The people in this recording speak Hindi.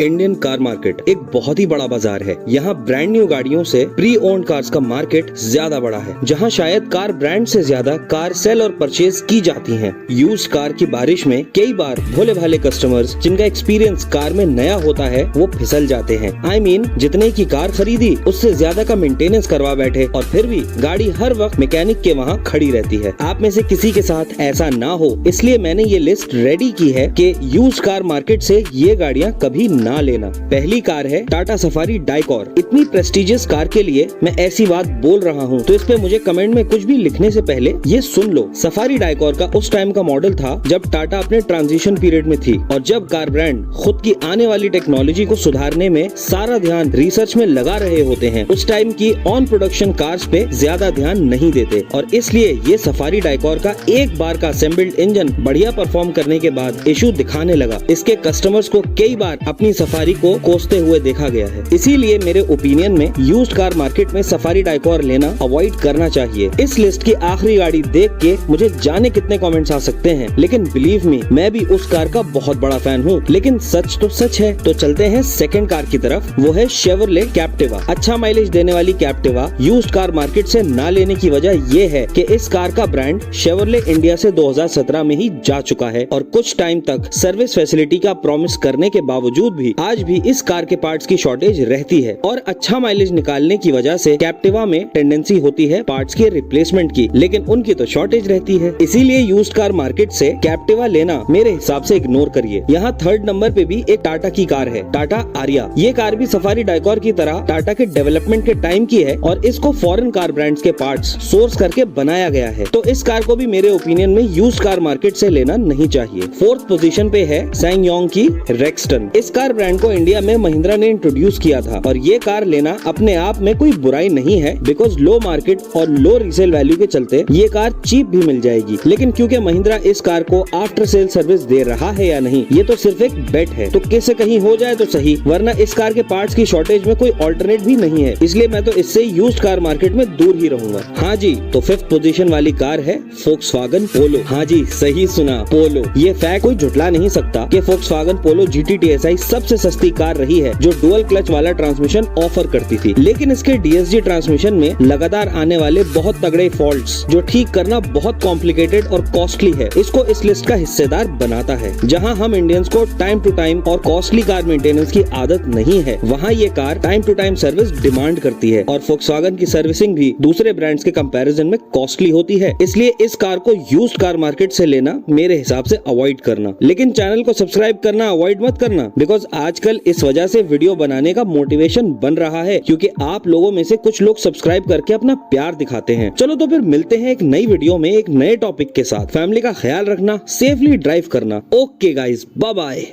इंडियन कार मार्केट एक बहुत ही बड़ा बाजार है। यहाँ ब्रांड न्यू गाड़ियों से प्री ओन्ड कार्स का मार्केट ज्यादा बड़ा है, जहाँ शायद कार ब्रांड से ज्यादा कार सेल और परचेज की जाती हैं। यूज्ड कार की बारिश में कई बार भोले भाले कस्टमर्स जिनका एक्सपीरियंस कार में नया होता है वो फिसल जाते हैं। I mean, जितने की कार खरीदी उससे ज्यादा का मेंटेनेंस करवा बैठे और फिर भी गाड़ी हर वक्त मैकेनिक के वहाँ खड़ी रहती है। आप में से किसी के साथ ऐसा ना हो, इसलिए मैंने ये लिस्ट रेडी की है कि यूज्ड कार मार्केट से ये गाड़ियाँ कभी ना लेना। पहली कार है टाटा सफारी डाइकॉर। इतनी प्रेस्टिजियस कार के लिए मैं ऐसी बात बोल रहा हूँ तो इस पे मुझे कमेंट में कुछ भी लिखने से पहले ये सुन लो। सफारी डाइकॉर का उस टाइम का मॉडल था जब टाटा अपने ट्रांजिशन पीरियड में थी और जब कार ब्रांड खुद की आने वाली टेक्नोलॉजी को सुधारने में सारा ध्यान रिसर्च में लगा रहे होते हैं। उस टाइम की ऑन प्रोडक्शन कार्स पे ज्यादा ध्यान नहीं देते और इसलिए ये सफारी डाइकॉर का एक बार का असेंबल्ड इंजन बढ़िया परफॉर्म करने के बाद इशू दिखाने लगा। इसके कस्टमर्स को कई बार अपनी सफारी को कोसते हुए देखा गया है। इसीलिए मेरे ओपिनियन में यूज्ड कार मार्केट में सफारी डाइकॉर लेना अवॉइड करना चाहिए। इस लिस्ट की आखिरी गाड़ी देख के मुझे जाने कितने कमेंट्स आ सकते हैं, लेकिन बिलीव मी मैं भी उस कार का बहुत बड़ा फैन हूँ। लेकिन सच तो सच है। तो चलते हैं सेकंड कार की तरफ, वो है शेवरले कैप्टिवा। अच्छा माइलेज देने वाली कैप्टिवा यूज्ड कार मार्केट से ना लेने की वजह ये है कि इस कार का ब्रांड शेवरले इंडिया से 2017 में ही जा चुका है और कुछ टाइम तक सर्विस फैसिलिटी का प्रॉमिस करने के बावजूद भी आज भी इस कार के पार्ट्स की शॉर्टेज रहती है। और अच्छा माइलेज निकालने की वजह से कैप्टिवा में टेंडेंसी होती है पार्ट्स के रिप्लेसमेंट की, लेकिन उनकी तो शॉर्टेज रहती है। इसीलिए यूज्ड कार मार्केट से कैप्टिवा लेना मेरे हिसाब से इग्नोर करिए। यहाँ थर्ड नंबर पे भी एक टाटा की कार है, टाटा आरिया। ये कार भी सफारी डाइकॉर की तरह टाटा के डेवलपमेंट के टाइम की है और इसको फॉरेन कार ब्रांड्स के पार्ट्स सोर्स करके बनाया गया है। तो इस कार को भी मेरे ओपिनियन में यूज्ड कार मार्केट से लेना नहीं चाहिए। फोर्थ पोजीशन पे है सैंगयोंग की रेक्सटन। इस कार ब्रांड को इंडिया में महिंद्रा ने इंट्रोड्यूस किया था और ये कार लेना अपने आप में कोई बुराई नहीं है, बिकॉज लो मार्केट और लो रीसेल वैल्यू के चलते ये कार चीप भी मिल जाएगी। लेकिन क्योंकि महिंद्रा इस कार को आफ्टर सेल सर्विस दे रहा है या नहीं ये तो सिर्फ एक बेट है, तो किससे कहीं हो जाए तो सही, वरना इस कार के पार्ट्स की शॉर्टेज में कोई ऑल्टरनेट भी नहीं है। इसलिए मैं तो इससे यूज्ड कार मार्केट में दूर ही रहूंगा। हाँ जी, तो फिफ्थ पोजीशन वाली कार है फोक्सवैगन पोलो। हाँ जी, सही सुना, पोलो। ये फैक्ट कोई झुटला नहीं सकता कि फोक्सवैगन पोलो GT TSI सबसे सस्ती कार रही है जो डुअल क्लच वाला ट्रांसमिशन ऑफर करती थी। लेकिन इसके DSG ट्रांसमिशन में लगातार आने वाले बहुत तगड़े फॉल्ट्स जो ठीक करना बहुत कॉम्प्लिकेटेड और कॉस्टली है, इसको इस लिस्ट का हिस्सेदार बनाता है। जहां हम इंडियंस को टाइम टू टाइम और कॉस्टली कार मेंटेनेंस की आदत नहीं है, वहां ये car time to time service demand करती है और फोक्सवैगन की सर्विसिंग भी दूसरे ब्रांड्स के कंपैरिजन में कॉस्टली होती है। इसलिए इस कार को यूज्ड कार मार्केट से लेना मेरे हिसाब से अवॉइड करना। लेकिन चैनल को सब्सक्राइब करना अवॉइड मत करना, बिकॉज आजकल इस वजह से वीडियो बनाने का मोटिवेशन बन रहा है, क्योंकि आप लोगों में से कुछ लोग सब्सक्राइब करके अपना प्यार दिखाते हैं। चलो तो फिर मिलते हैं एक नई वीडियो में एक नए टॉपिक के साथ। फैमिली का ख्याल रखना, सेफली ड्राइव करना। Okay guys, bye bye.